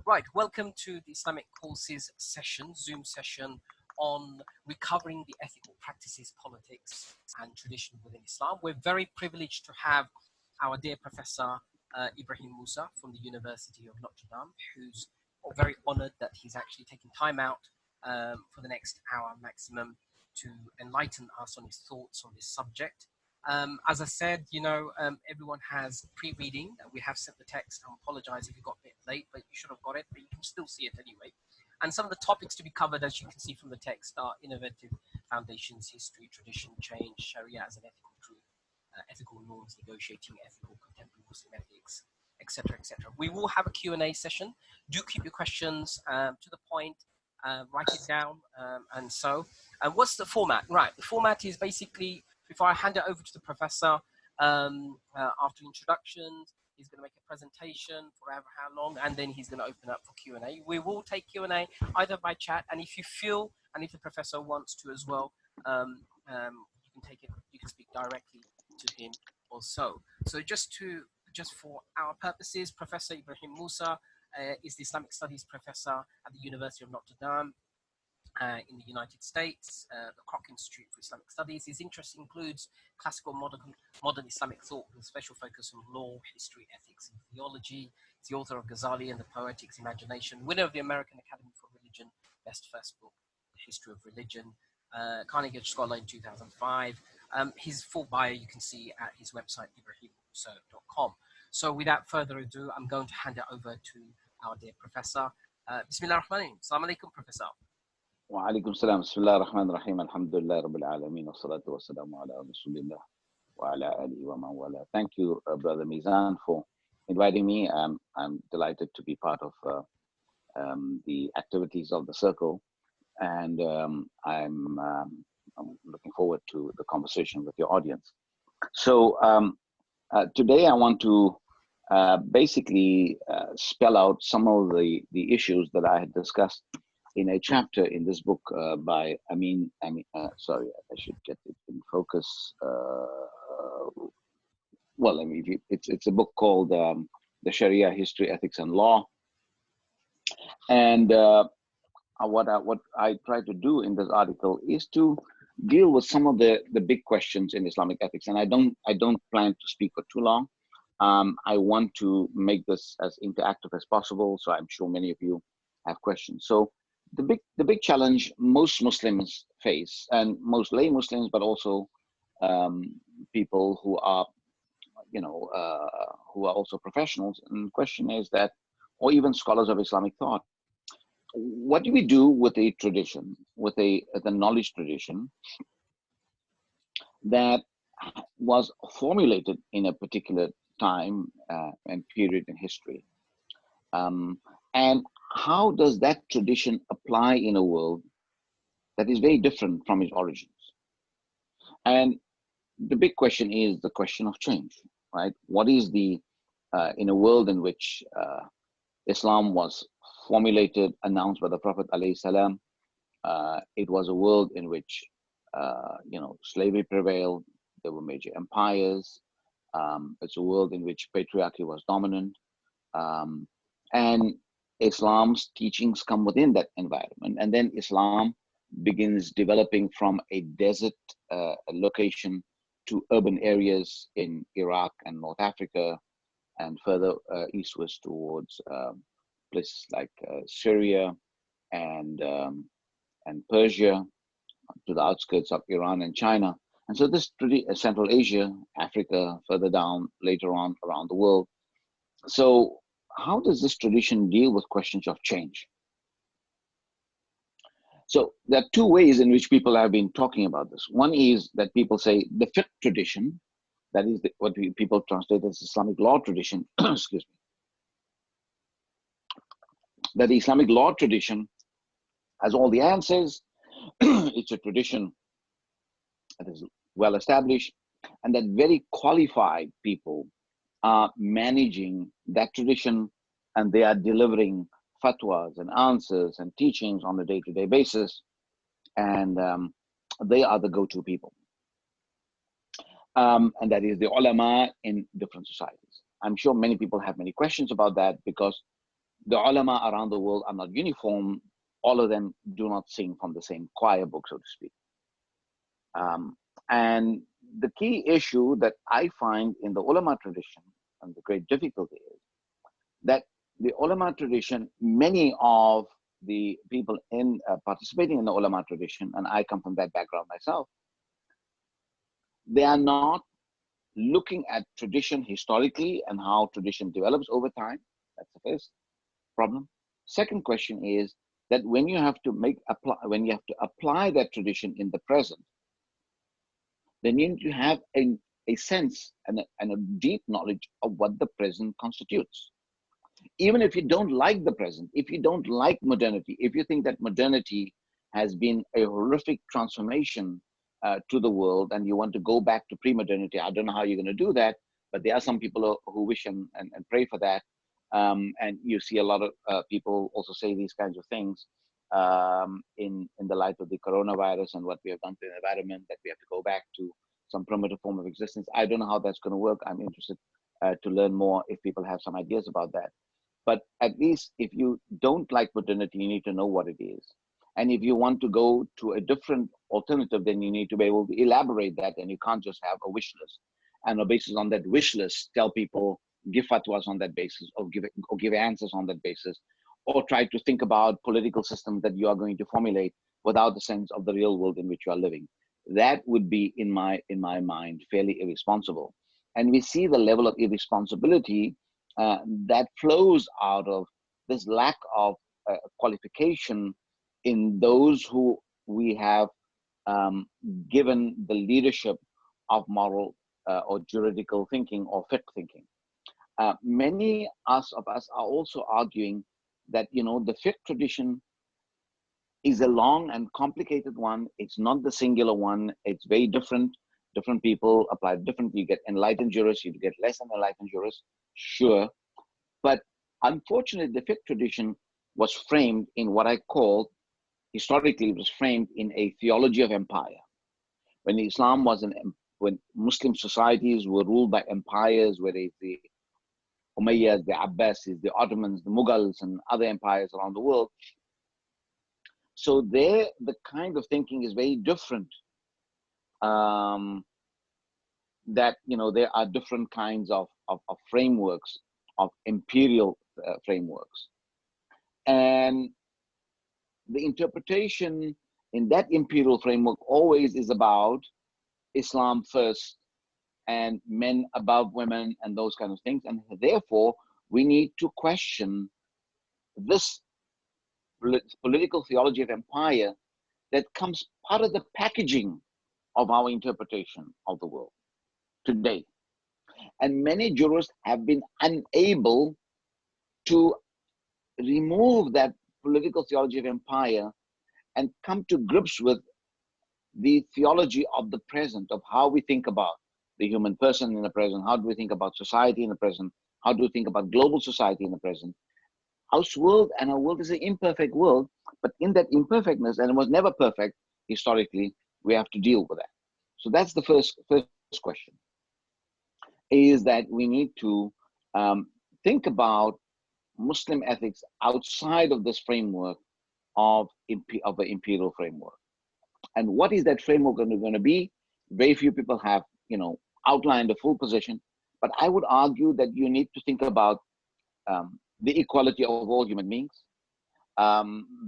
Right, welcome to the Islamic Courses session, Zoom session on recovering the ethical practices, politics and tradition within Islam. We're very privileged to have our dear Professor Ebrahim Moosa from the University of Notre Dame, who's very honored that he's actually taking time out for the next hour maximum to enlighten us on his thoughts on this subject. As I said, everyone has pre-reading. We have sent the text. I apologize if you got a bit late, but you should have got it, but you can still see it anyway. And some of the topics to be covered, as you can see from the text, are innovative foundations, history, tradition, change, Sharia as an ethical truth, ethical norms, negotiating ethical contemporary Muslim ethics, etc., etc. We will have a Q&A session. Do keep your questions to the point. Write it down, and so. And what's the format? Right, the format is basically, before I hand it over to the professor, after introductions, he's going to make a presentation for however how long, and then he's going to open up for Q&A. We will take Q&A either by chat, and if you feel, and if the professor wants to as well, you can take it, you can speak directly to him also. So just for our purposes, Professor Ebrahim Moosa is the Islamic Studies Professor at the University of Notre Dame in the United States, the Koch Institute for Islamic Studies. His interest includes classical modern Islamic thought with a special focus on law, history, ethics, and theology. He's the author of Ghazali and the Poetic's Imagination, winner of the American Academy for Religion, best first book, The History of Religion, Carnegie Scholar in 2005. His full bio you can see at his website, ebrahimmusa.com. So without further ado, I'm going to hand it over to our dear Professor. Bismillah ar-Rahman. Assalamu alaikum, Professor. Wa alaikum salam. Bismillah ar-Rahman ar-Rahim. Alhamdulillah Rabbil Alameen. Wa salatu wa salamu ala Rasulillah wa ala alihi wa man wala. Thank you, Brother Mizan, for inviting me. I'm delighted to be part of the activities of the circle, and I'm looking forward to the conversation with your audience. So today I want to basically spell out some of the issues that I had discussed in a chapter in this book by sorry, I should get it in focus. Well, it's a book called The Sharia, History, Ethics, and Law. And what I try to do in this article is to deal with some of the big questions in Islamic ethics. And I don't plan to speak for too long. I want to make this as interactive as possible, so I'm sure many of you have questions. So the big challenge most Muslims face, and most lay Muslims, but also people who are, who are also professionals, and the question is that, or even scholars of Islamic thought, what do we do with a tradition, with the knowledge tradition that was formulated in a particular time and period in history? And how does that tradition apply in a world that is very different from its origins? And the big question is the question of change, right? What is in a world in which Islam was formulated, announced by the Prophet ﷺ, it was a world in which, slavery prevailed. There were major empires. It's a world in which patriarchy was dominant. And Islam's teachings come within that environment. And then Islam begins developing from a desert location to urban areas in Iraq and North Africa, and further eastwards towards places like Syria and Persia, to the outskirts of Iran and China. And so this Central Asia, Africa, further down later on around the world. So how does this tradition deal with questions of change? So there are two ways in which people have been talking about this. One is that people say the fiqh tradition, that is what people translate as Islamic law tradition, excuse me, that the Islamic law tradition has all the answers. It's a tradition that is well established, and that very qualified people are managing that tradition, and they are delivering fatwas and answers and teachings on a day-to-day basis, and they are the go-to people. And that is the ulama in different societies. I'm sure many people have many questions about that, because The ulama around the world are not uniform. All of them do not sing from the same choir book, so to speak. And the key issue that I find in the ulama tradition, and the great difficulty is that the ulama tradition, many of the people in participating in the ulama tradition, and I come from that background myself, they are not looking at tradition historically and how tradition develops over time. That's the first problem. Second question is that when you have to apply that tradition in the present, then you need to have a sense and a deep knowledge of what the present constitutes. Even if you don't like the present, if you don't like modernity, if you think that modernity has been a horrific transformation to the world and you want to go back to pre-modernity, I don't know how you're going to do that, but there are some people who wish and pray for that. And you see a lot of people also say these kinds of things in the light of the coronavirus and what we have done to the environment, that we have to go back to some primitive form of existence. I don't know how that's going to work. I'm interested to learn more if people have some ideas about that. But at least if you don't like modernity, you need to know what it is. And if you want to go to a different alternative, then you need to be able to elaborate that, and you can't just have a wish list. And on basis on that wish list, tell people, give fatwas on that basis, or give answers on that basis, or try to think about political systems that you are going to formulate without the sense of the real world in which you are living. That would be, in my mind, fairly irresponsible. And we see the level of irresponsibility that flows out of this lack of qualification in those who we have given the leadership of moral or juridical thinking or fiqh thinking. Many of us are also arguing that, you know, the fiqh tradition is a long and complicated one. It's not the singular one. It's very different. Different people apply differently. You get enlightened jurists, you get less than enlightened jurists, sure. But unfortunately, the fiqh tradition was framed in what I call, historically, it was framed in a theology of empire. When Islam was when Muslim societies were ruled by empires, whether it's the Umayyads, the Abbasis, the Ottomans, the Mughals, and other empires around the world. So there, the kind of thinking is very different. That, you know, there are different kinds of frameworks, of imperial frameworks. And the interpretation in that imperial framework always is about Islam first and men above women and those kind of things. And therefore, we need to question this political theology of empire that comes part of the packaging of our interpretation of the world today. And many jurists have been unable to remove that political theology of empire and come to grips with the theology of the present, of how we think about the human person in the present, how do we think about society in the present, how do we think about global society in the present. Our world is an imperfect world, but in that imperfectness, and it was never perfect historically, we have to deal with that. So that's the first question, is that we need to think about Muslim ethics outside of this framework of an imperial framework. And what is that framework going to be? Very few people have, you know, outlined a full position, but I would argue that you need to think about the equality of all human beings.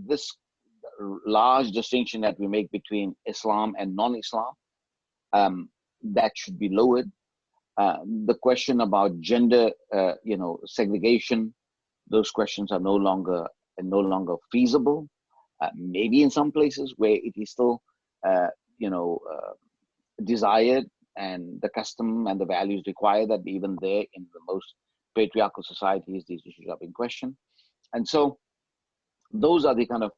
This large distinction that we make between Islam and non-Islam, that should be lowered. The question about gender, you know, segregation, those questions are no longer feasible. Maybe in some places where it is still, you know, desired, and the custom and the values require that even there in the most patriarchal societies, these issues are being questioned. And so those are the kind of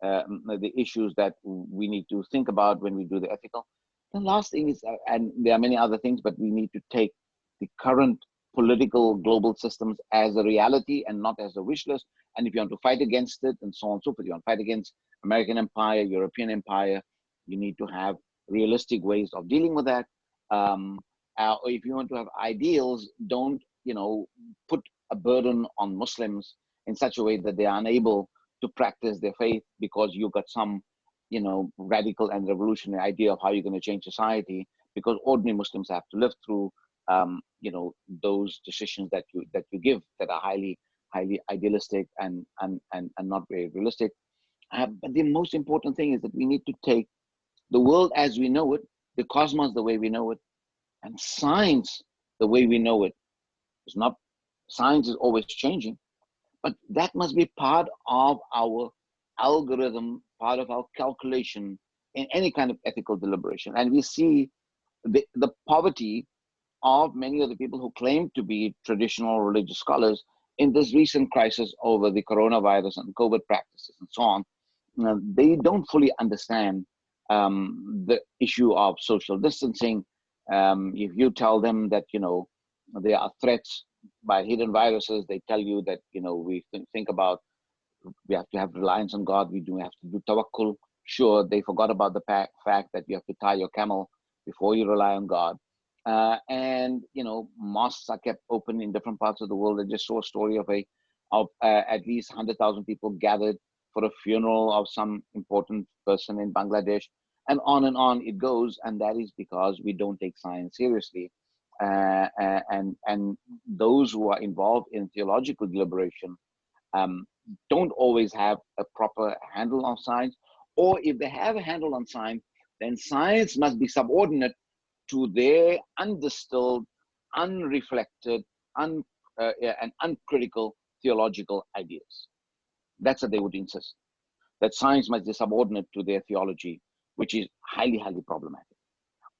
the issues that we need to think about when we do the ethical. The last thing is, and there are many other things, but we need to take the current political global systems as a reality and not as a wish list. And if you want to fight against it and so on and so forth, you want to fight against American empire, European empire, you need to have realistic ways of dealing with that. Or if you want to have ideals, don't, you know, put a burden on Muslims in such a way that they are unable to practice their faith because you've got some, radical and revolutionary idea of how you're going to change society, because ordinary Muslims have to live through, those decisions that you give that are highly idealistic and not very realistic. But the most important thing is that we need to take the world as we know it, the cosmos the way we know it, and science the way we know it. It's not, science is always changing, but that must be part of our algorithm, part of our calculation in any kind of ethical deliberation. And we see the poverty of many of the people who claim to be traditional religious scholars in this recent crisis over the coronavirus and COVID practices and so on. They don't fully understand the issue of social distancing. If you tell them that, there are threats by hidden viruses, they tell you that, we think about, we have to have reliance on God, we do have to do tawakkul. Sure, they forgot about the fact that you have to tie your camel before you rely on God. And mosques are kept open in different parts of the world. I just saw a story of at least 100,000 people gathered for a funeral of some important person in Bangladesh, and on it goes. And that is because we don't take science seriously, and those who are involved in theological deliberation don't always have a proper handle on science, or if they have a handle on science, then science must be subordinate to their undistilled, unreflected, and uncritical theological ideas. That's what they would insist, that science must be subordinate to their theology, which is highly, highly problematic.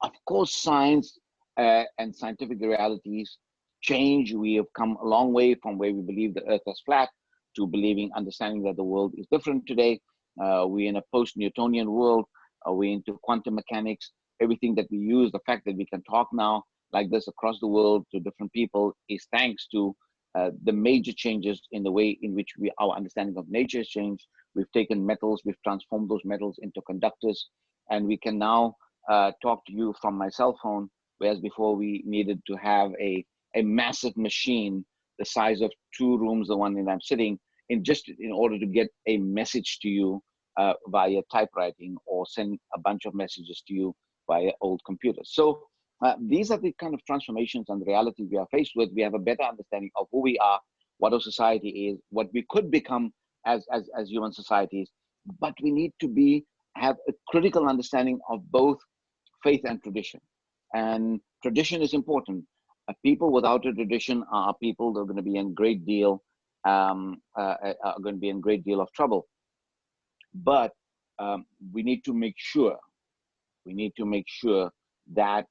Of course, science and scientific realities change. We have come a long way from where we believe the earth is flat to understanding that the world is different today. We're in a post-Newtonian world. We're into quantum mechanics. Everything that we use, the fact that we can talk now like this across the world to different people, is thanks to the major changes in the way in which our understanding of nature has changed. We've taken metals, we've transformed those metals into conductors, and we can now talk to you from my cell phone, whereas before we needed to have a massive machine the size of 2 rooms, the one in I'm sitting in, just in order to get a message to you via typewriting, or send a bunch of messages to you via old computers. So these are the kind of transformations and the reality we are faced with. We have a better understanding of who we are, what our society is, what we could become as human societies, but we need to have a critical understanding of both faith and tradition. And tradition is important. People without a tradition are people that are going to be in great deal are going to be in great deal of trouble. But we need to make sure that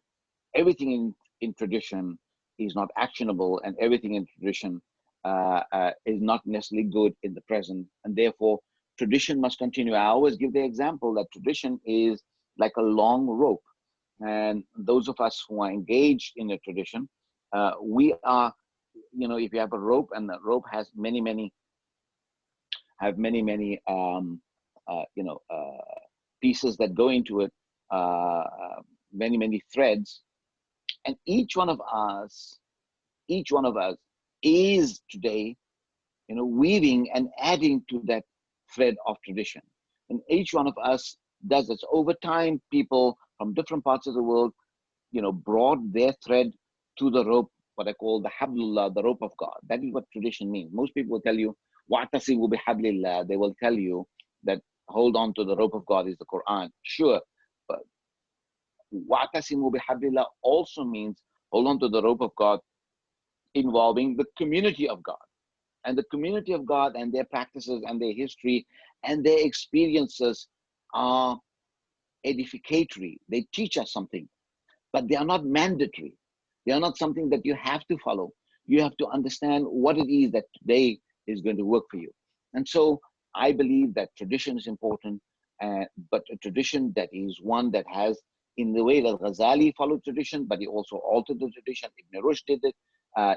everything in tradition is not actionable, and everything in tradition is not necessarily good in the present, and therefore tradition must continue. I always give the example that tradition is like a long rope, and those of us who are engaged in a tradition, we are, if you have a rope, and the rope has many pieces that go into it, many threads, and each one of us is today, weaving and adding to that thread of tradition. And each one of us does this. Over time, people from different parts of the world, brought their thread to the rope, what I call the hablullah, the rope of God. That is what tradition means. Most people will tell you, wa'tasimu bihablillah. They will tell you that hold on to the rope of God is the Quran. Sure, but wa'tasimu bihablillah also means hold on to the rope of God involving the community of God. And the community of God and their practices and their history and their experiences are edificatory. They teach us something, but they are not mandatory. They are not something that you have to follow. You have to understand what it is that today is going to work for you. And so I believe that tradition is important, but a tradition that is one that has, in the way that Ghazali followed tradition, but he also altered the tradition. Ibn Rushd did it.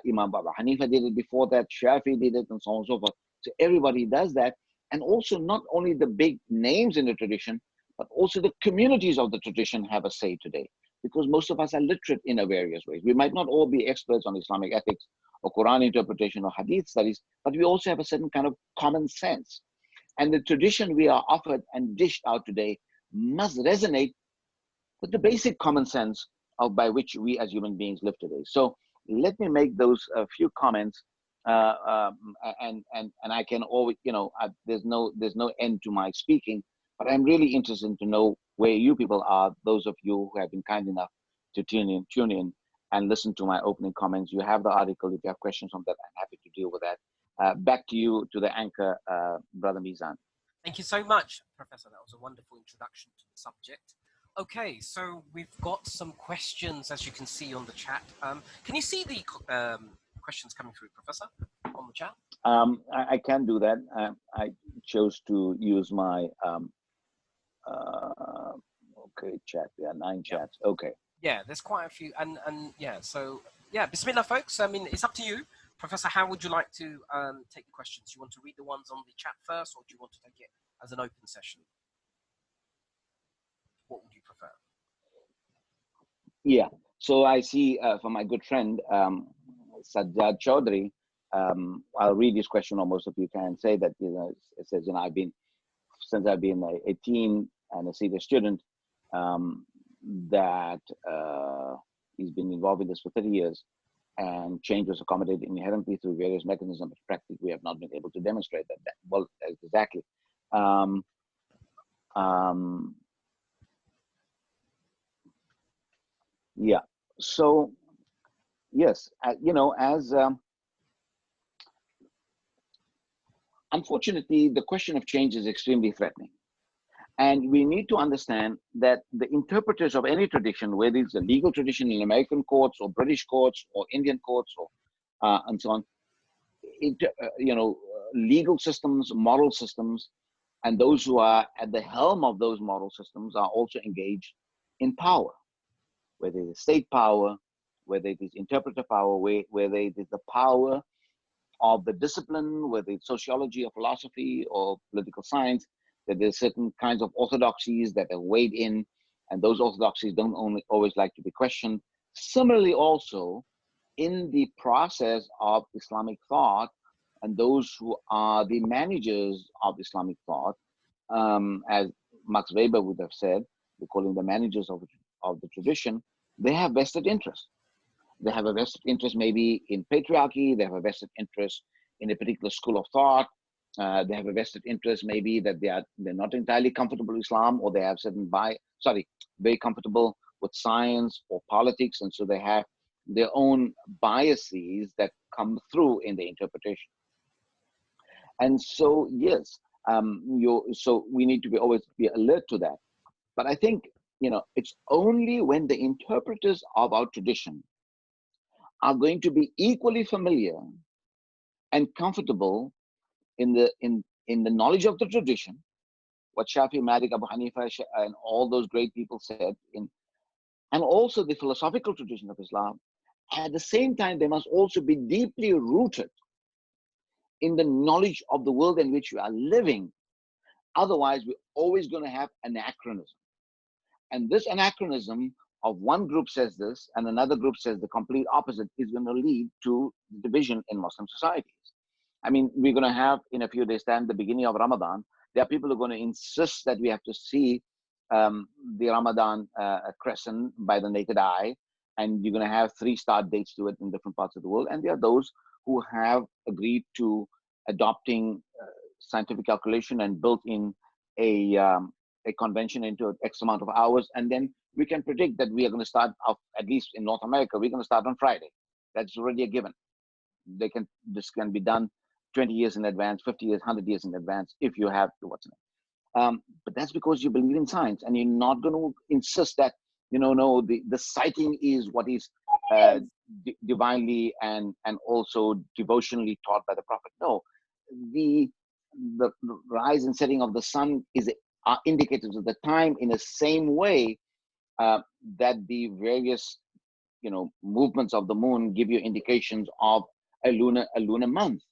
Imam Abu Hanifa did it before that. Shafi did it, and so on and so forth. So everybody does that. And also not only the big names in the tradition, but also the communities of the tradition have a say today. because most of us are literate in a various ways. We might not all be experts on Islamic ethics or Quran interpretation or Hadith studies, but we also have a certain kind of common sense. And the tradition we are offered and dished out today must resonate with the basic common sense of by which we as human beings live today. So let me make those few comments, and I can always, there's no end to my speaking, but I'm really interested to know where you people are. Those of you who have been kind enough to tune in and listen to my opening comments. You have the article. If you have questions on that, I'm happy to deal with that. Back to you, to the anchor, Brother Mizan. Thank you so much, Professor. That was a wonderful introduction to the subject. Okay, so we've got some questions, as you can see on the chat. Can you see the questions coming through, Professor, on the chat? I can do that. I chose to use my okay chat. There are 9 chats. Okay. Yeah, there's quite a few, and yeah. So yeah, Bismillah, folks. I mean, it's up to you, Professor. How would you like to take the questions? Do you want to read the ones on the chat first, or do you want to take it as an open session? What would you prefer? Yeah. So I see from my good friend Sajjad Chaudhry. I'll read this question, or most of you can say that, it says, since I've been a teen and a senior student, that he's been involved in this for 30 years, and change was accommodated inherently through various mechanisms, but practically we have not been able to demonstrate that. Well, exactly. Yeah. So yes, as unfortunately, the question of change is extremely threatening. And we need to understand that the interpreters of any tradition, whether it's a legal tradition in American courts or British courts or Indian courts or and so on, legal systems, moral systems, and those who are at the helm of those moral systems are also engaged in power, whether it is state power, whether it is interpreter power, whether it is the power of the discipline, whether it's sociology or philosophy or political science, that there's certain kinds of orthodoxies that are weighed in, and those orthodoxies don't always like to be questioned. Similarly, also in the process of Islamic thought, and those who are the managers of Islamic thought, as Max Weber would have said, we call them the managers of the tradition, they have vested interest. They have a vested interest maybe in patriarchy, they have a vested interest in a particular school of thought, they have a vested interest maybe that they're not entirely comfortable with Islam, or they have certain very comfortable with science or politics, and so they have their own biases that come through in the interpretation. And so yes, so we need to always be alert to that. But I think it's only when the interpreters of our tradition are going to be equally familiar and comfortable in the knowledge of the tradition, what Shafi, Malik, Abu Hanifa, and all those great people said, and also the philosophical tradition of Islam. At the same time, they must also be deeply rooted in the knowledge of the world in which we are living. Otherwise, we're always going to have anachronism. And this anachronism of one group says this and another group says the complete opposite is going to lead to division in Muslim societies. I mean, we're going to have in a few days' time, the beginning of Ramadan, there are people who are going to insist that we have to see the Ramadan crescent by the naked eye, and you're going to have 3 start dates to it in different parts of the world. And there are those who have agreed to adopting scientific calculation and built in a convention into X amount of hours. And then we can predict that we are going to start off, at least in North America, we're going to start on Friday. That's already a given. This can be done 20 years in advance, 50 years, 100 years in advance, if you have to, but that's because you believe in science, and you're not going to insist that, no, the sighting is what is divinely and also devotionally taught by the Prophet. No, the rise and setting of the sun are indicators of the time, in the same way that the various movements of the moon give you indications of a lunar month.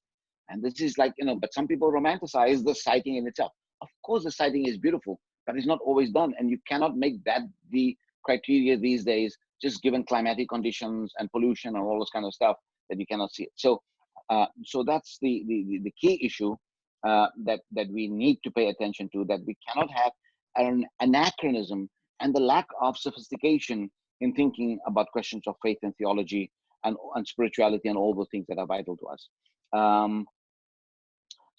And this is like, but some people romanticize the sighting in itself. Of course, the sighting is beautiful, but it's not always done. And you cannot make that the criteria these days, just given climatic conditions and pollution and all this kind of stuff, that you cannot see it. So, so that's the key issue that we need to pay attention to, that we cannot have an anachronism and the lack of sophistication in thinking about questions of faith and theology and spirituality and all the things that are vital to us.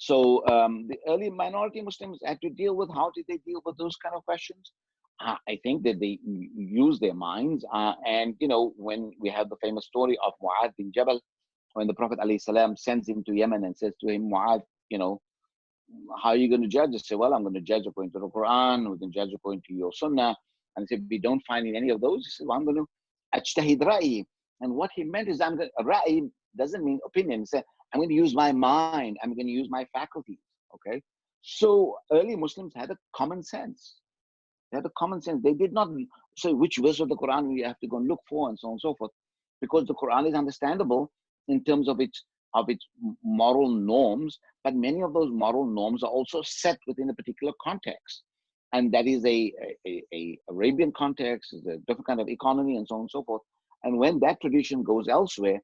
The early minority Muslims had to deal with, how did they deal with those kind of questions? I think that they use their minds. And, you know, when we have the famous story of Mu'adh bin Jabal, when the Prophet ﷺ sends him to Yemen and says to him, Mu'adh, you know, how are you going to judge? They say, well, I'm going to judge according to the Quran, we're going to judge according to your Sunnah. And he said, we don't find in any of those. He said, well, I'm going to ajtahid ra'i. And what he meant is, ra'i doesn't mean opinion. He said, I'm going to use my mind. I'm going to use my faculties. Okay. So early Muslims had a common sense. They had a common sense. They did not say which verse of the Quran we have to go and look for and so on and so forth, because the Quran is understandable in terms of its moral norms, but many of those moral norms are also set within a particular context. And that is a Arabian context, is a different kind of economy and so on and so forth. And when that tradition goes elsewhere,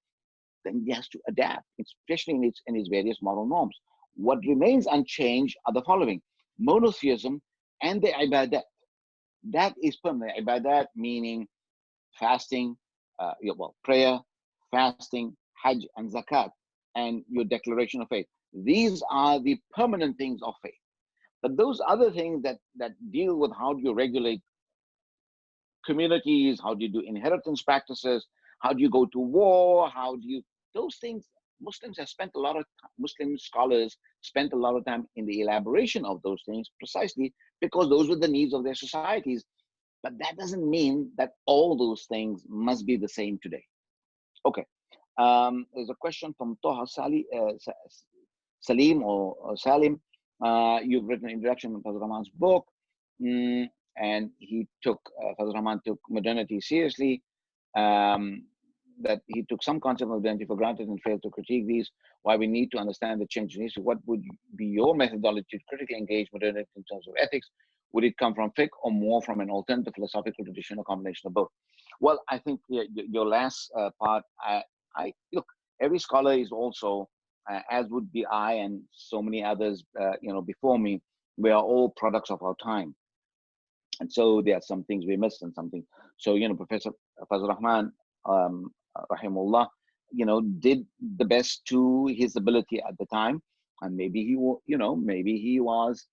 then he has to adapt, especially in its various moral norms. What remains unchanged are the following: monotheism and the ibadat. That is permanent. Ibadat meaning fasting, prayer, fasting, hajj, and zakat, and your declaration of faith. These are the permanent things of faith. But those other things that deal with how do you regulate communities, how do you do inheritance practices, how do you go to war, those things, Muslim scholars spent a lot of time in the elaboration of those things, precisely because those were the needs of their societies. But that doesn't mean that all those things must be the same today. Okay. There's a question from Toha Salim or Salim. You've written an introduction to Fazl Rahman's book, and Fazl Rahman took modernity seriously. That he took some concept of modernity for granted and failed to critique these. Why we need to understand the change in history. What would be your methodology to critically engage modernity in terms of ethics? Would it come from fiqh or more from an alternative philosophical tradition, or combination of both? Well, I think your last part, I look, every scholar is also, as would be I and so many others, before me, we are all products of our time. And so there are some things we missed and something. So, Professor Fazl Rahman, rahimullah, did the best to his ability at the time. And maybe he was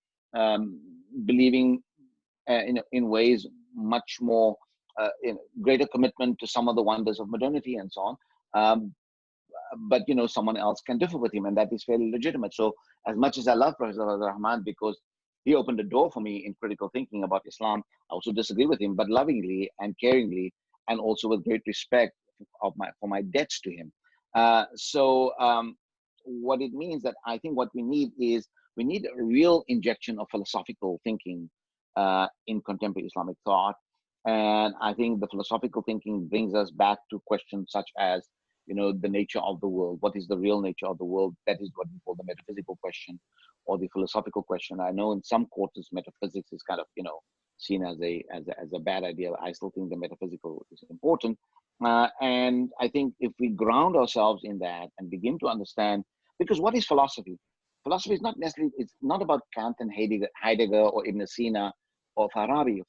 believing in ways much more, greater commitment to some of the wonders of modernity and so on. But someone else can differ with him, and that is fairly legitimate. So as much as I love Professor Rahman because he opened the door for me in critical thinking about Islam, I also disagree with him, but lovingly and caringly, and also with great respect for my debts to him. What it means that I think what we need is a real injection of philosophical thinking in contemporary Islamic thought. And I think the philosophical thinking brings us back to questions such as, the nature of the world. What is the real nature of the world? That is what we call the metaphysical question or the philosophical question. I know in some quarters, metaphysics is kind of, seen as a bad idea. I still think the metaphysical is important. And I think if we ground ourselves in that and begin to understand, because what is philosophy? Philosophy is not necessarily, it's not about Kant and Heidegger or Ibn Sina or Farabi.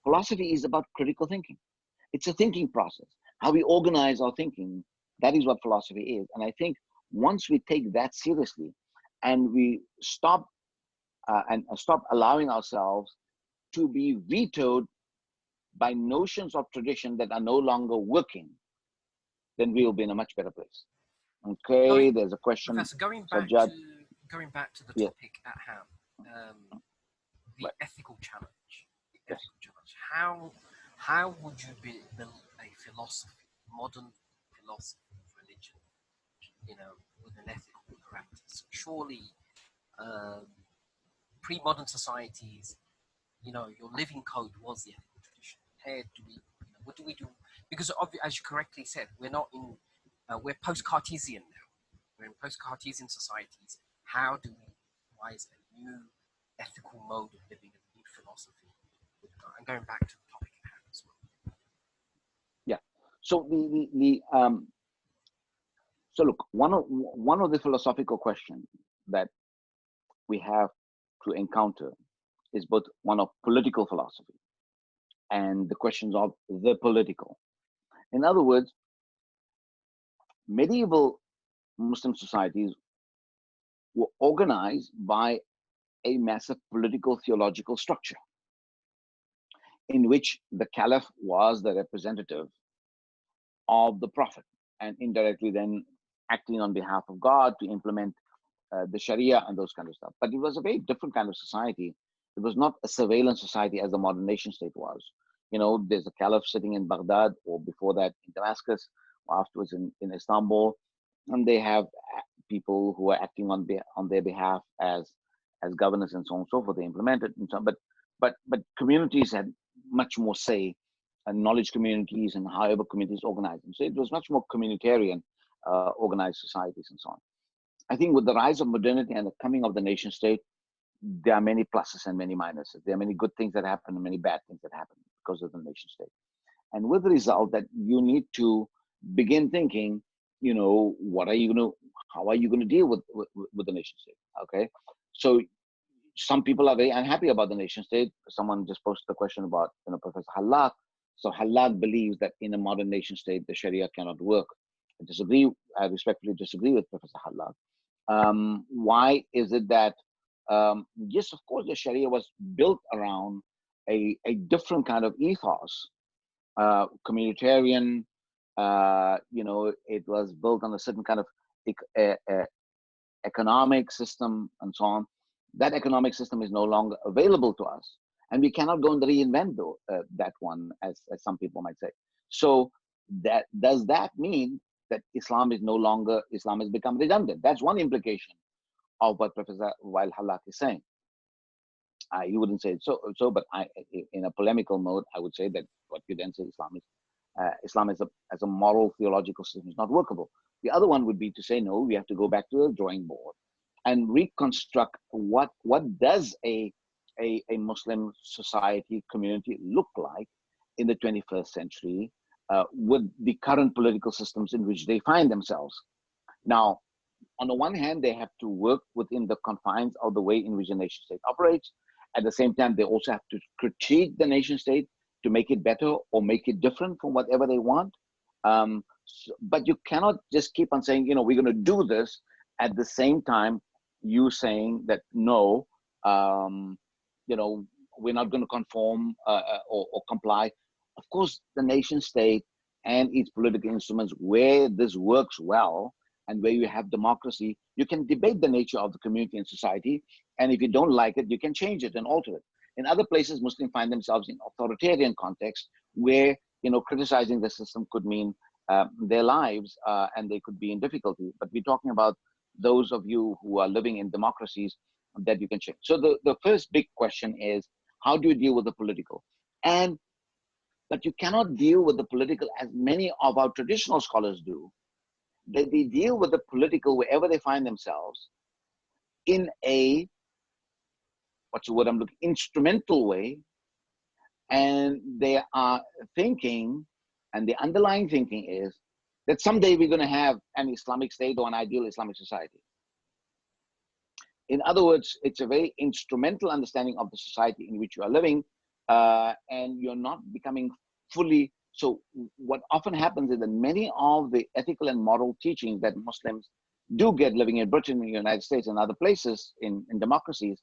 Philosophy is about critical thinking. It's a thinking process, how we organize our thinking. That is what philosophy is. And I think once we take that seriously and we stop allowing ourselves to be vetoed by notions of tradition that are no longer working, then we will be in a much better place. Okay, there's a question. Professor, going back to the Yeah. topic at hand, the Right. ethical challenge. Yes. How would you build a philosophy, modern philosophy of religion, with an ethical parameters? Surely, pre-modern societies, your living code was the ethical tradition. What do we do? Because as you correctly said, we're not in, we're post-Cartesian now. We're in post-Cartesian societies. Why is a new ethical mode of living, a new philosophy? And going back to the topic at hand as So so look, one of the philosophical questions that we have to encounter is both one of political philosophy and the questions of the political. In other words, medieval Muslim societies were organized by a massive political theological structure in which the caliph was the representative of the prophet and indirectly then acting on behalf of God to implement the Sharia and those kind of stuff. But it was a very different kind of society. It was not a surveillance society as the modern nation state was. You know, there's a caliph sitting in Baghdad, or before that in Damascus, or afterwards in Istanbul, and they have people who are acting on their behalf as governors and so on and so forth. They implement it, and so on. But communities had much more say, and knowledge communities and however communities organize them. So it was much more communitarian, organized societies and so on. I think with the rise of modernity and the coming of the nation state, there are many pluses and many minuses. There are many good things that happen and many bad things that happen because of the nation state. And with the result that you need to begin thinking, you know, how are you going to deal with the nation state? Okay. So some people are very unhappy about the nation state. Someone just posted a question about, Professor Hallaq. So Hallaq believes that in a modern nation state, the Sharia cannot work. I respectfully disagree with Professor Hallaq. Why is it that, yes, of course, the Sharia was built around a different kind of ethos, communitarian, it was built on a certain kind of economic system and so on. That economic system is no longer available to us. And we cannot go and reinvent that one, as some people might say. So does that mean that Islam has become redundant? That's one implication of what Professor Wael Hallaq is saying. He wouldn't say it so, but in a polemical mode, I would say that what you then say Islam as a moral theological system is not workable. The other one would be to say, no, we have to go back to the drawing board and reconstruct what does a Muslim society community look like in the 21st century with the current political systems in which they find themselves. Now, on the one hand, they have to work within the confines of the way in which a nation state operates. At the same time, they also have to critique the nation state to make it better or make it different from whatever they want. But you cannot just keep on saying, we're going to do this at the same time you saying that, no, we're not going to conform or comply. Of course, the nation state and its political instruments, where this works well and where you have democracy, you can debate the nature of the community and society. And if you don't like it, you can change it and alter it. In other places, Muslims find themselves in authoritarian context where, criticizing the system could mean their lives and they could be in difficulty. But we're talking about those of you who are living in democracies that you can change. So the first big question is, how do you deal with the political? But you cannot deal with the political as many of our traditional scholars do. They deal with the political wherever they find themselves in a, instrumental way. And they are thinking, and the underlying thinking is that someday we're going to have an Islamic state or an ideal Islamic society. In other words, it's a very instrumental understanding of the society in which you are living, and you're not becoming fully. So what often happens is that many of the ethical and moral teachings that Muslims do get living in Britain, in the United States, and other places in democracies,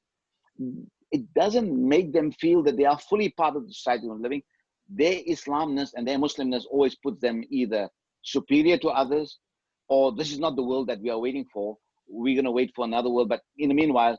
it doesn't make them feel that they are fully part of the society we're living. Their Islamness and their Muslimness always puts them either superior to others, or this is not the world that we are waiting for. We're going to wait for another world. But in the meanwhile,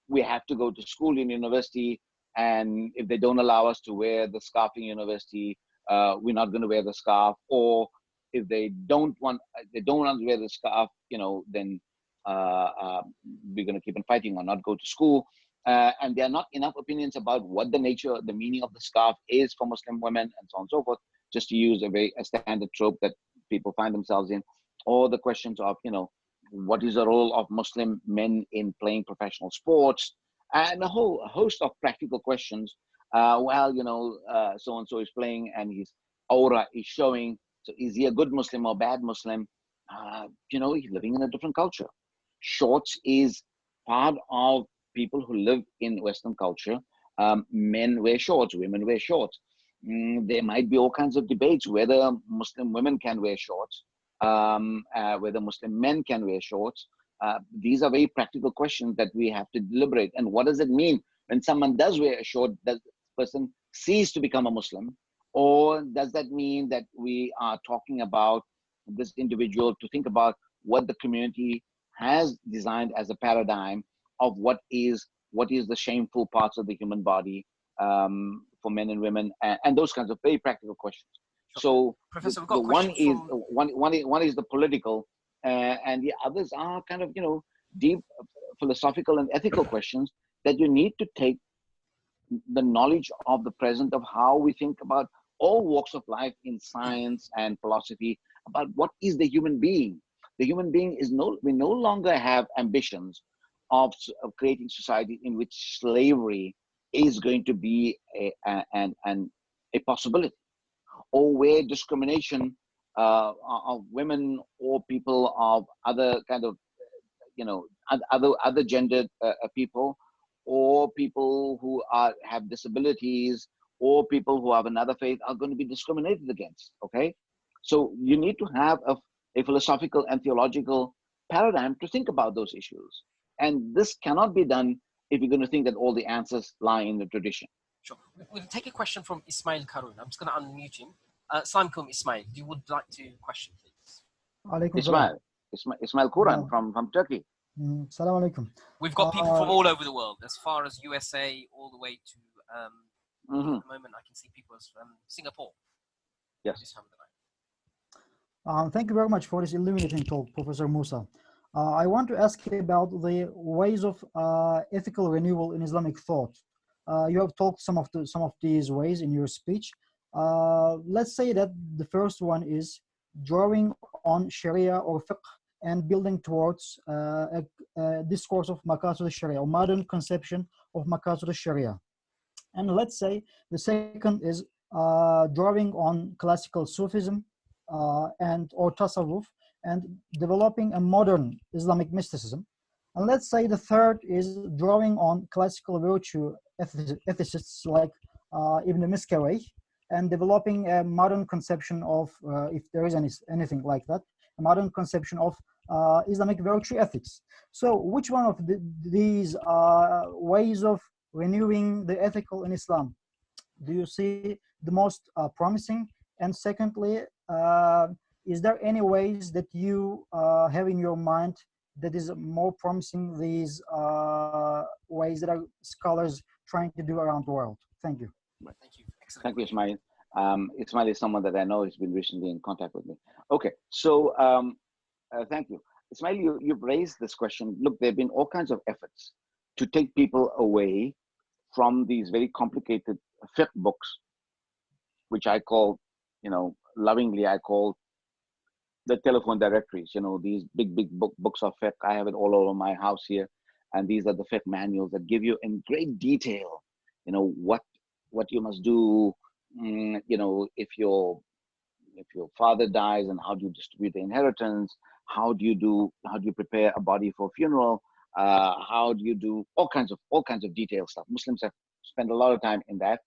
we have to go to school in university. And if they don't allow us to wear the scarf in university, we're not going to wear the scarf. Or if they don't want to wear the scarf, then we're going to keep on fighting or not go to school. And there are not enough opinions about what the nature, the meaning of the scarf is for Muslim women, and so on and so forth, just to use a standard trope that people find themselves in. Or the questions of, what is the role of Muslim men in playing professional sports, and a whole host of practical questions. So-and-so is playing and his aura is showing. So is he a good Muslim or bad Muslim? He's living in a different culture. Shorts is part of people who live in Western culture. Men wear shorts, women wear shorts. There might be all kinds of debates whether Muslim women can wear shorts, whether Muslim men can wear shorts. These are very practical questions that we have to deliberate. And what does it mean when someone does wear a short? Does the person cease to become a Muslim? Or does that mean that we are talking about this individual to think about what the community has designed as a paradigm of what is the shameful parts of the human body, for men and women, and those kinds of very practical questions. Sure. So Professor, we've got the one questions is from... one is the political, and the others are kind of deep philosophical and ethical questions that you need to take the knowledge of the present, of how we think about all walks of life in science and philosophy, about what is the human being. The human being is we no longer have ambitions of creating society in which slavery is going to be a possibility, or where discrimination of women or people of other kind of other gendered people, or people who have disabilities, or people who have another faith are going to be discriminated against. Okay, so you need to have a philosophical and theological paradigm to think about those issues, and this cannot be done if you're going to think that all the answers lie in the tradition. Sure. We'll take a question from Ismail Karun. I'm just going to unmute him. Assalamualaikum, Ismail. You would like to question, please? Alaikum salam. Ismail Quran from Turkey. Salam alaikum. We've got people from all over the world, as far as USA, all the way to, at the moment, I can see people from Singapore. Yes. Thank you very much for this illuminating talk, Professor Moosa. I want to ask you about the ways of ethical renewal in Islamic thought. You have talked some of these ways in your speech. Let's say that the first one is drawing on Sharia or fiqh and building towards a discourse of Maqasid al-Sharia, or modern conception of Maqasid al-Sharia. And let's say the second is drawing on classical Sufism or Tasawwuf and developing a modern Islamic mysticism. And let's say the third is drawing on classical virtue ethicists like Ibn Miskawayh and developing a modern conception of, if there is anything like that, a modern conception of Islamic virtue ethics. So which one of these ways of renewing the ethical in Islam do you see the most promising? And secondly, is there any ways that you have in your mind that is more promising, these ways that are scholars trying to do around the world? Thank you. Thank you. Excellent. Thank you, Ismail. Ismail is someone that I know has been recently in contact with me. Okay, so thank you. Ismail, you've raised this question. Look, there have been all kinds of efforts to take people away from these very complicated fiqh books, which I call, lovingly, I call the telephone directories, these big books of fiqh. I have it all over my house here. And these are the fiqh manuals that give you in great detail, what you must do, if your father dies, and how do you distribute the inheritance? How do you prepare a body for funeral? How do you do all kinds of detailed stuff? Muslims have spent a lot of time in that,